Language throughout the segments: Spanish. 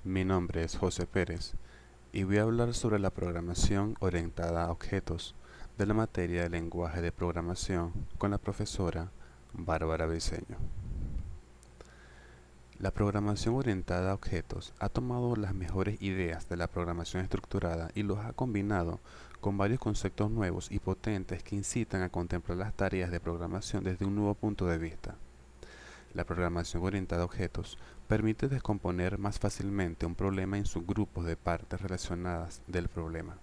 Mi nombre es José Pérez y voy a hablar sobre la programación orientada a objetos de la materia de lenguaje de programación con la profesora Bárbara Briceño. La programación orientada a objetos ha tomado las mejores ideas de la programación estructurada y los ha combinado con varios conceptos nuevos y potentes que incitan a contemplar las tareas de programación desde un nuevo punto de vista. La programación orientada a objetos permite descomponer más fácilmente un problema en subgrupos de partes relacionadas del problema.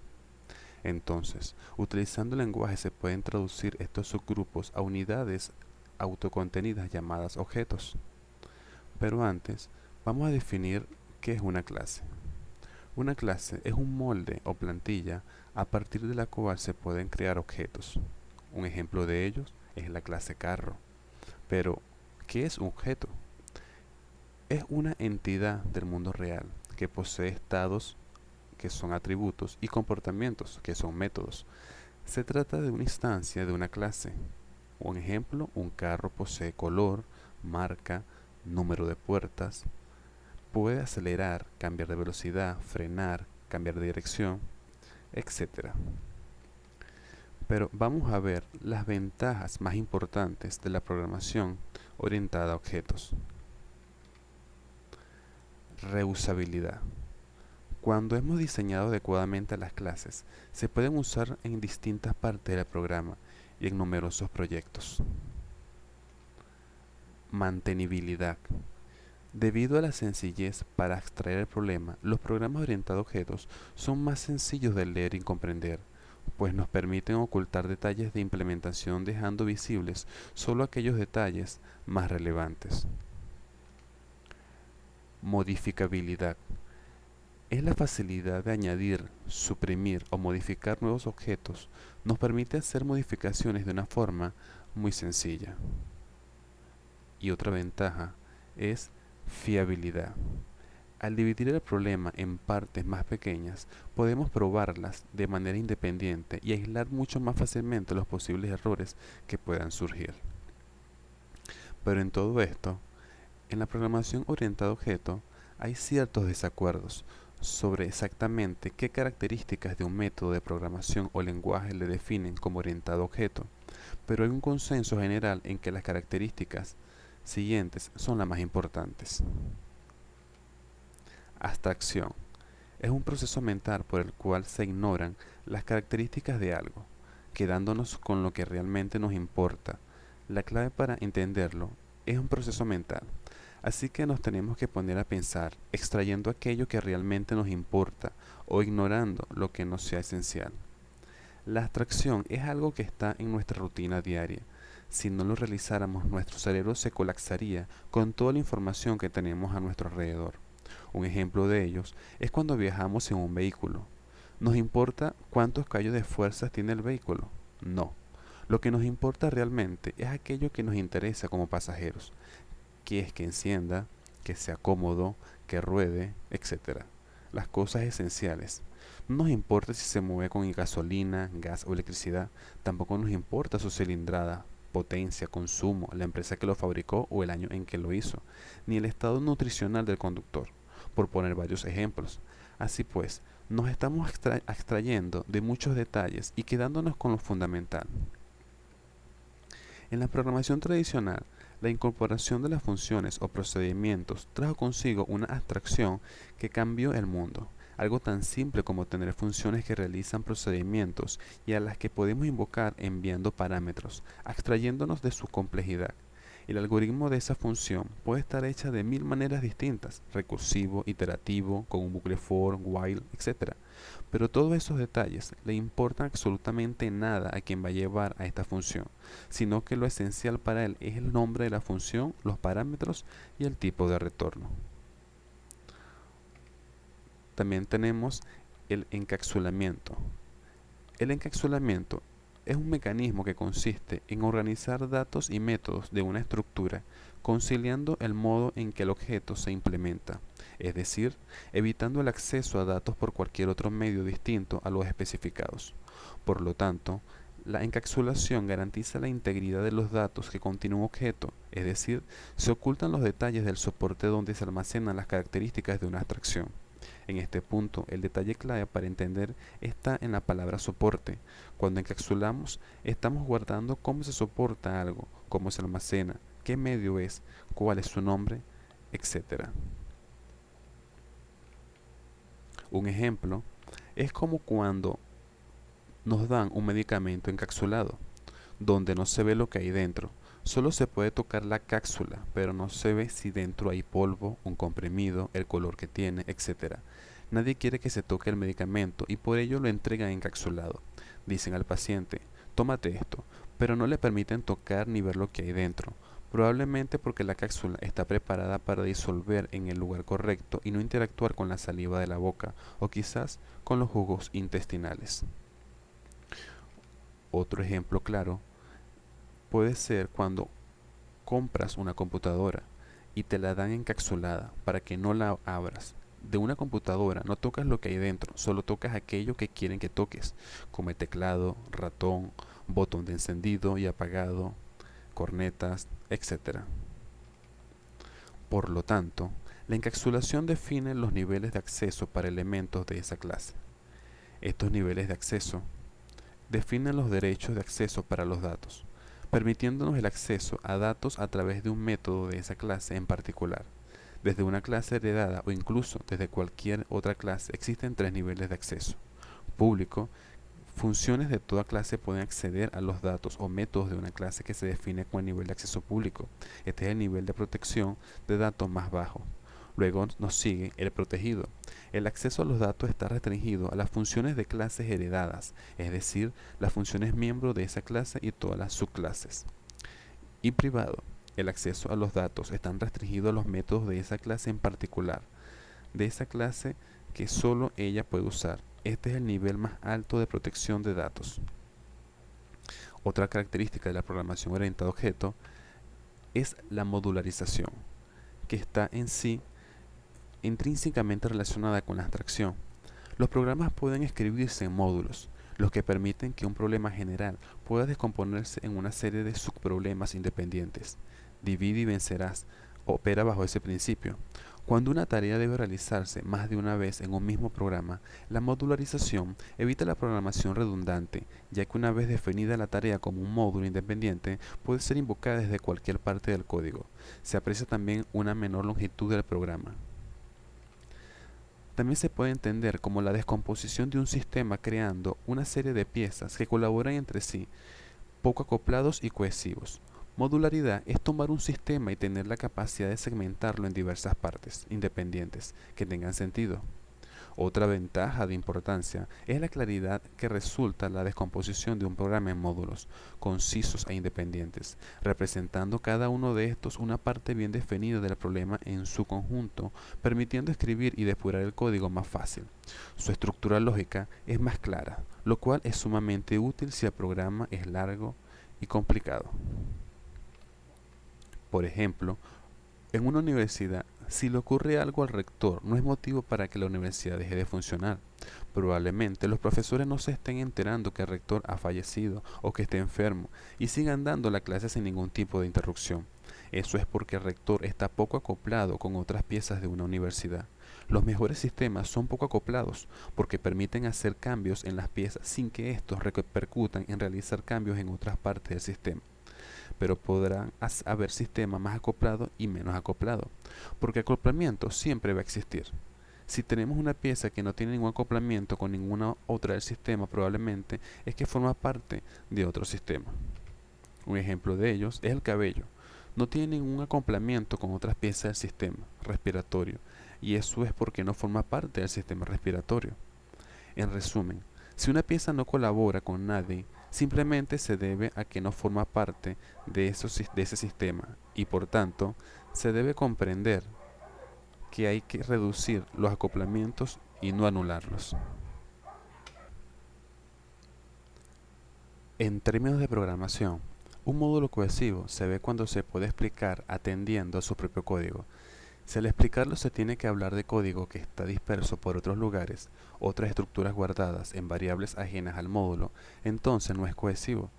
Entonces, utilizando el lenguaje se pueden traducir estos subgrupos a unidades autocontenidas llamadas objetos. Pero antes, vamos a definir qué es una clase. Una clase es un molde o plantilla a partir de la cual se pueden crear objetos. Un ejemplo de ellos es la clase carro. Pero, ¿qué es un objeto? Es una entidad del mundo real que posee estados que son atributos y comportamientos que son métodos. Se trata de una instancia de una clase. Un ejemplo, un carro posee color, marca, número de puertas, puede acelerar, cambiar de velocidad, frenar, cambiar de dirección, etc. Pero vamos a ver las ventajas más importantes de la programación orientada a objetos. Reusabilidad. Cuando hemos diseñado adecuadamente las clases, se pueden usar en distintas partes del programa y en numerosos proyectos. Mantenibilidad. Debido a la sencillez para extraer el problema, los programas orientados a objetos son más sencillos de leer y comprender, pues nos permiten ocultar detalles de implementación dejando visibles solo aquellos detalles más relevantes. Modificabilidad. Es la facilidad de añadir, suprimir o modificar nuevos objetos. Nos permite hacer modificaciones de una forma muy sencilla. Y otra ventaja es fiabilidad. Al dividir el problema en partes más pequeñas, podemos probarlas de manera independiente y aislar mucho más fácilmente los posibles errores que puedan surgir. Pero en todo esto, en la programación orientada a objeto, hay ciertos desacuerdos sobre exactamente qué características de un método de programación o lenguaje le definen como orientado a objeto, pero hay un consenso general en que las características siguientes son las más importantes. Abstracción. Es un proceso mental por el cual se ignoran las características de algo, quedándonos con lo que realmente nos importa. La clave para entenderlo es un proceso mental. Así que nos tenemos que poner a pensar, extrayendo aquello que realmente nos importa o ignorando lo que no sea esencial. La abstracción es algo que está en nuestra rutina diaria. Si no lo realizáramos, nuestro cerebro se colapsaría con toda la información que tenemos a nuestro alrededor. Un ejemplo de ellos es cuando viajamos en un vehículo. ¿Nos importa cuántos callos de fuerzas tiene el vehículo? No. Lo que nos importa realmente es aquello que nos interesa como pasajeros, que es que encienda, que sea cómodo, que ruede, etc. Las cosas esenciales. No nos importa si se mueve con gasolina, gas o electricidad, tampoco nos importa su cilindrada, potencia, consumo, la empresa que lo fabricó o el año en que lo hizo, ni el estado nutricional del conductor, por poner varios ejemplos. Así pues, nos estamos extrayendo de muchos detalles y quedándonos con lo fundamental. En la programación tradicional, la incorporación de las funciones o procedimientos trajo consigo una abstracción que cambió el mundo. Algo tan simple como tener funciones que realizan procedimientos y a las que podemos invocar enviando parámetros, abstrayéndonos de su complejidad. El algoritmo de esa función puede estar hecha de mil maneras distintas, recursivo, iterativo, con un bucle for, while, etc. Pero todos esos detalles le importan absolutamente nada a quien va a llevar a esta función, sino que lo esencial para él es el nombre de la función, los parámetros y el tipo de retorno. También tenemos el encapsulamiento. El encapsulamiento es un mecanismo que consiste en organizar datos y métodos de una estructura, conciliando el modo en que el objeto se implementa, es decir, evitando el acceso a datos por cualquier otro medio distinto a los especificados. Por lo tanto, La encapsulación garantiza la integridad de los datos que contiene un objeto, es decir, se ocultan los detalles del soporte donde se almacenan las características de una abstracción. En este punto, el detalle clave para entender está en la palabra soporte. Cuando encapsulamos, estamos guardando cómo se soporta algo, cómo se almacena, qué medio es, cuál es su nombre, etc. Un ejemplo es como cuando nos dan un medicamento encapsulado, donde no se ve lo que hay dentro. Solo se puede tocar la cápsula, pero no se ve si dentro hay polvo, un comprimido, el color que tiene, etc. Nadie quiere que se toque el medicamento y por ello lo entregan encapsulado. Dicen al paciente, tómate esto, pero no le permiten tocar ni ver lo que hay dentro. Probablemente porque la cápsula está preparada para disolver en el lugar correcto y no interactuar con la saliva de la boca o quizás con los jugos intestinales. Otro ejemplo claro puede ser cuando compras una computadora y te la dan encapsulada para que no la abras. De una computadora no tocas lo que hay dentro, solo tocas aquello que quieren que toques, como el teclado, ratón, botón de encendido y apagado, cornetas, etc. Por lo tanto, la encapsulación define los niveles de acceso para elementos de esa clase. Estos niveles de acceso definen los derechos de acceso para los datos, permitiéndonos el acceso a datos a través de un método de esa clase en particular. Desde una clase heredada o incluso desde cualquier otra clase existen tres niveles de acceso. Público, funciones de toda clase pueden acceder a los datos o métodos de una clase que se define con el nivel de acceso público. Este es el nivel de protección de datos más bajo. Luego nos sigue el protegido. El acceso a los datos está restringido a las funciones de clases heredadas, es decir, las funciones miembros de esa clase y todas las subclases. Y privado. El acceso a los datos está restringido a los métodos de esa clase en particular, de esa clase que solo ella puede usar. Este es el nivel más alto de protección de datos. Otra característica de la programación orientada a objeto es la modularización, que está en sí intrínsecamente relacionada con la abstracción. Los programas pueden escribirse en módulos, los que permiten que un problema general pueda descomponerse en una serie de subproblemas independientes. Divide y vencerás opera bajo ese principio. Cuando una tarea debe realizarse más de una vez en un mismo programa, la modularización evita la programación redundante, ya que una vez definida la tarea como un módulo independiente, puede ser invocada desde cualquier parte del código. Se aprecia también una menor longitud del programa. También se puede entender como la descomposición de un sistema creando una serie de piezas que colaboran entre sí, poco acoplados y cohesivos. Modularidad es tomar un sistema y tener la capacidad de segmentarlo en diversas partes independientes que tengan sentido. Otra ventaja de importancia es la claridad que resulta la descomposición de un programa en módulos, concisos e independientes, representando cada uno de estos una parte bien definida del problema en su conjunto, permitiendo escribir y depurar el código más fácil. Su estructura lógica es más clara, lo cual es sumamente útil si el programa es largo y complicado. Por ejemplo, en una universidad, si le ocurre algo al rector, no es motivo para que la universidad deje de funcionar. Probablemente los profesores no se estén enterando que el rector ha fallecido o que esté enfermo y sigan dando la clase sin ningún tipo de interrupción. Eso es porque el rector está poco acoplado con otras piezas de una universidad. Los mejores sistemas son poco acoplados porque permiten hacer cambios en las piezas sin que estos repercutan en realizar cambios en otras partes del sistema. Pero podrán haber sistemas más acoplados y menos acoplados, porque acoplamiento siempre va a existir. Si tenemos una pieza que no tiene ningún acoplamiento con ninguna otra del sistema, probablemente es que forma parte de otro sistema. Un ejemplo de ellos es el cabello. No tiene ningún acoplamiento con otras piezas del sistema respiratorio, y eso es porque no forma parte del sistema respiratorio. En resumen, si una pieza no colabora con nadie, simplemente se debe a que no forma parte de ese sistema y por tanto se debe comprender que hay que reducir los acoplamientos y no anularlos. En términos de programación, un módulo cohesivo se ve cuando se puede explicar atendiendo a su propio código. Si al explicarlo se tiene que hablar de código que está disperso por otros lugares, otras estructuras guardadas en variables ajenas al módulo, entonces no es cohesivo.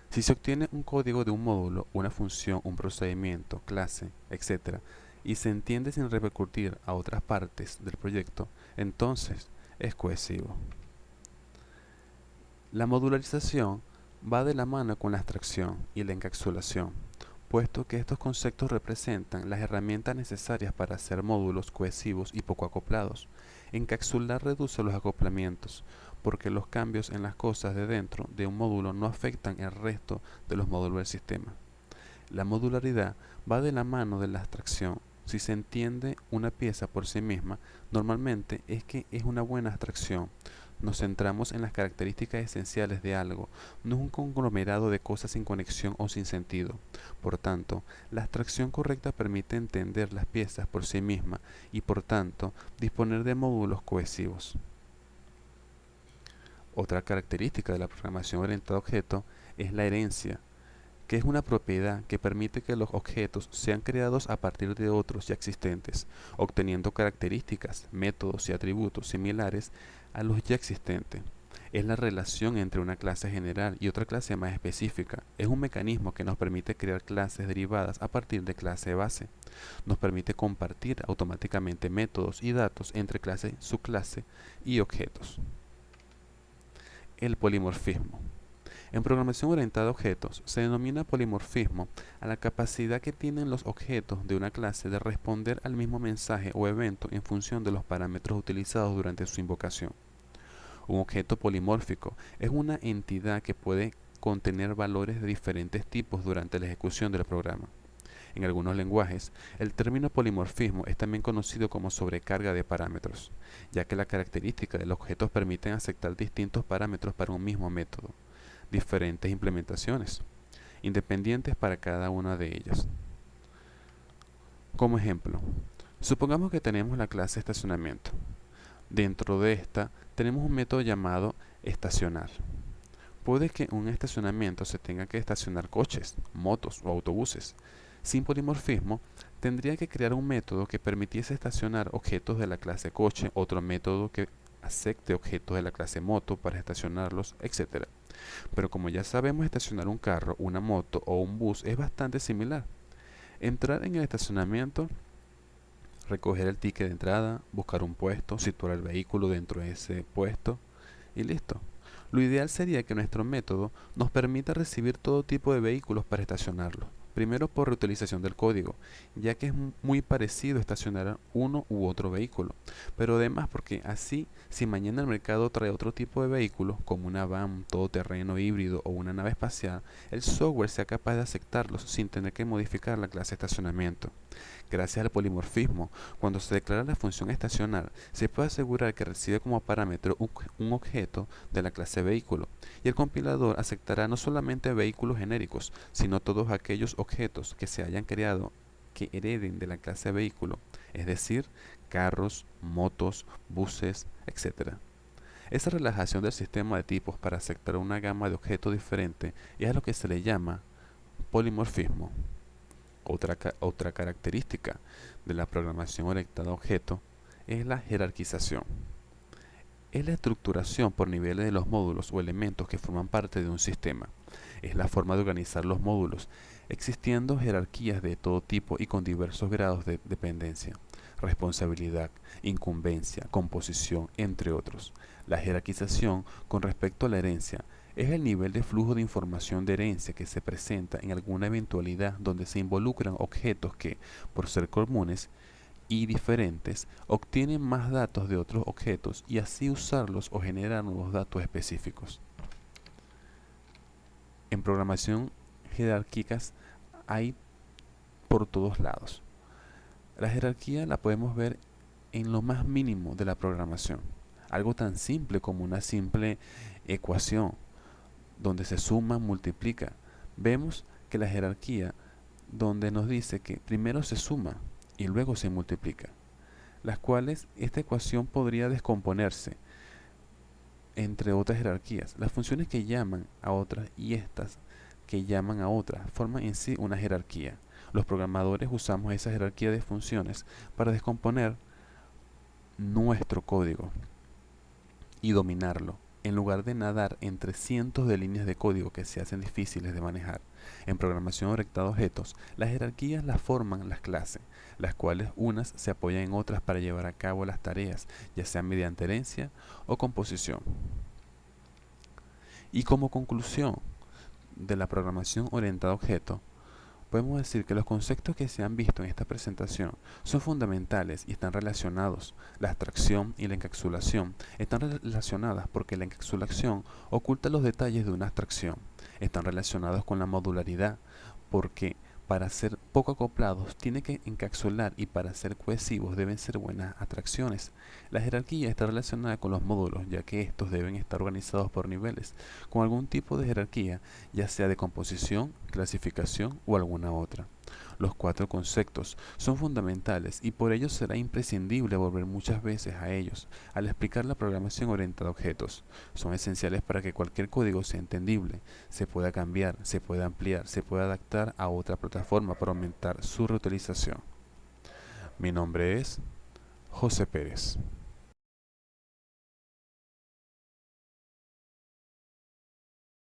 Si se obtiene un código de un módulo, una función, un procedimiento, clase, etc., y se entiende sin repercutir a otras partes del proyecto, entonces es cohesivo. La modularización va de la mano con la abstracción y la encapsulación, puesto que estos conceptos representan las herramientas necesarias para hacer módulos cohesivos y poco acoplados. Encapsular reduce los acoplamientos, porque los cambios en las cosas de dentro de un módulo no afectan el resto de los módulos del sistema. La modularidad va de la mano de la abstracción. Si se entiende una pieza por sí misma, normalmente es que es una buena abstracción. Nos centramos en las características esenciales de algo, no es un conglomerado de cosas sin conexión o sin sentido. Por tanto, la abstracción correcta permite entender las piezas por sí misma y, por tanto, disponer de módulos cohesivos. Otra característica de la programación orientada a objetos es la herencia, que es una propiedad que permite que los objetos sean creados a partir de otros ya existentes, obteniendo características, métodos y atributos similares a los ya existentes. Es la relación entre una clase general y otra clase más específica. Es un mecanismo que nos permite crear clases derivadas a partir de clase base. Nos permite compartir automáticamente métodos y datos entre clase, subclase y objetos. El polimorfismo. En programación orientada a objetos, se denomina polimorfismo a la capacidad que tienen los objetos de una clase de responder al mismo mensaje o evento en función de los parámetros utilizados durante su invocación. Un objeto polimórfico es una entidad que puede contener valores de diferentes tipos durante la ejecución del programa. En algunos lenguajes, el término polimorfismo es también conocido como sobrecarga de parámetros, ya que las características de los objetos permiten aceptar distintos parámetros para un mismo método, diferentes implementaciones, independientes para cada una de ellas. Como ejemplo, supongamos que tenemos la clase estacionamiento. Dentro de esta tenemos un método llamado estacionar. Puede que en un estacionamiento se tenga que estacionar coches, motos o autobuses. Sin polimorfismo, tendría que crear un método que permitiese estacionar objetos de la clase coche, otro método que acepte objetos de la clase moto para estacionarlos, etc. Pero como ya sabemos, estacionar un carro, una moto o un bus es bastante similar. Entrar en el estacionamiento, recoger el ticket de entrada, buscar un puesto, situar el vehículo dentro de ese puesto y listo. Lo ideal sería que nuestro método nos permita recibir todo tipo de vehículos para estacionarlos. Primero por reutilización del código, ya que es muy parecido estacionar uno u otro vehículo, pero además porque así, si mañana el mercado trae otro tipo de vehículo, como una van, todoterreno híbrido o una nave espacial, el software sea capaz de aceptarlos sin tener que modificar la clase estacionamiento. Gracias al polimorfismo, cuando se declara la función estacionar, se puede asegurar que recibe como parámetro un objeto de la clase vehículo, y el compilador aceptará no solamente vehículos genéricos, sino todos aquellos objetos que se hayan creado que hereden de la clase vehículo, es decir, carros, motos, buses, etc. Esa relajación del sistema de tipos para aceptar una gama de objetos diferentes es a lo que se le llama polimorfismo. Otra característica de la programación orientada a objetos es la jerarquización. Es la estructuración por niveles de los módulos o elementos que forman parte de un sistema. Es la forma de organizar los módulos, existiendo jerarquías de todo tipo y con diversos grados de dependencia, responsabilidad, incumbencia, composición, entre otros. La jerarquización con respecto a la herencia es el nivel de flujo de información de herencia que se presenta en alguna eventualidad donde se involucran objetos que, por ser comunes y diferentes, obtienen más datos de otros objetos y así usarlos o generar nuevos datos específicos. En programación jerárquicas hay por todos lados. La jerarquía la podemos ver en lo más mínimo de la programación. Algo tan simple como una simple ecuación donde se suma, multiplica. Vemos que la jerarquía donde nos dice que primero se suma y luego se multiplica, las cuales esta ecuación podría descomponerse entre otras jerarquías. Las funciones que llaman a otras y estas que llaman a otras forman en sí una jerarquía. Los programadores usamos esa jerarquía de funciones para descomponer nuestro código y dominarlo, en lugar de nadar entre cientos de líneas de código que se hacen difíciles de manejar. En programación orientada a objetos, las jerarquías las forman las clases, las cuales unas se apoyan en otras para llevar a cabo las tareas, ya sea mediante herencia o composición. Y como conclusión de la programación orientada a objetos, podemos decir que los conceptos que se han visto en esta presentación son fundamentales y están relacionados. La abstracción y la encapsulación están relacionadas porque la encapsulación oculta los detalles de una abstracción. Están relacionados con la modularidad porque para ser poco acoplados tienen que encapsular y para ser cohesivos deben ser buenas abstracciones. La jerarquía está relacionada con los módulos, ya que estos deben estar organizados por niveles, con algún tipo de jerarquía, ya sea de composición, clasificación o alguna otra. Los cuatro conceptos son fundamentales y por ello será imprescindible volver muchas veces a ellos al explicar la programación orientada a objetos. Son esenciales para que cualquier código sea entendible, se pueda cambiar, se pueda ampliar, se pueda adaptar a otra plataforma para aumentar su reutilización. Mi nombre es José Pérez.